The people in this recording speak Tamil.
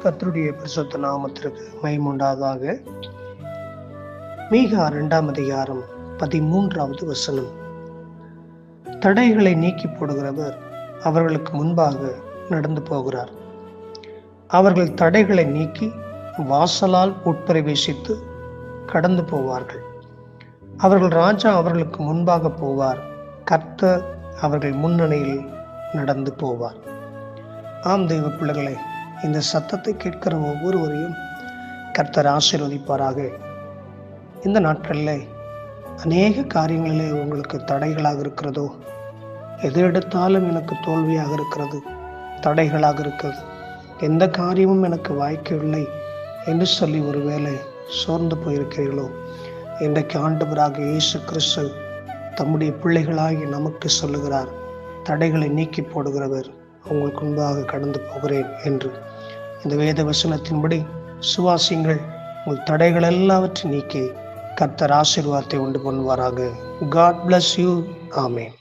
கர்த்தருடைய பரிசுத்த நாமத்திற்கு மகிமை. மீகா 2ஆம் அதிகாரம் 13வது வசனம். தடைகளை நீக்கி போடுகிறவர் அவர்களுக்கு முன்பாக நடந்து போகிறார். அவர்கள் தடைகளை நீக்கி வாசலால் உட்பிரவேசித்து கடந்து போவார்கள். அவர்கள் ராஜா அவர்களுக்கு முன்பாக போவார். கர்த்தர் அவர்கள் முன்னணியில் நடந்து போவார். ஆம் தெய்வ பிள்ளைகளே, இந்த சத்தத்தை கேட்கிற ஒவ்வொருவரையும் கர்த்தர் ஆசீர்வதிப்பாராக. இந்த நாட்களில் அநேக காரியங்களிலே உங்களுக்கு தடைகளாக இருக்கிறதோ, எது எடுத்தாலும் எனக்கு தோல்வியாக இருக்கிறது, தடைகளாக இருக்கிறது, எந்த காரியமும் எனக்கு வாய்க்கவில்லை என்று சொல்லி ஒருவேளை சோர்ந்து போயிருக்கிறீர்களோ, இன்றைக்கு ஆண்டவராக இயேசு கிறிஸ்து தம்முடைய பிள்ளைகளாகி நமக்கு சொல்லுகிறார், தடைகளை நீக்கி போடுகிறவர் உங்களுக்கு முன்பாக கடந்து போகிறேன் என்று. இந்த வேத வசனத்தின்படி சுவாசிங்கள். உங்கள் தடைகள் எல்லாவற்றையும் நீக்கி கர்த்தர் ஆசீர்வாதத்தை உண்டு பண்ணுவாராக. God bless you. ஆமென்.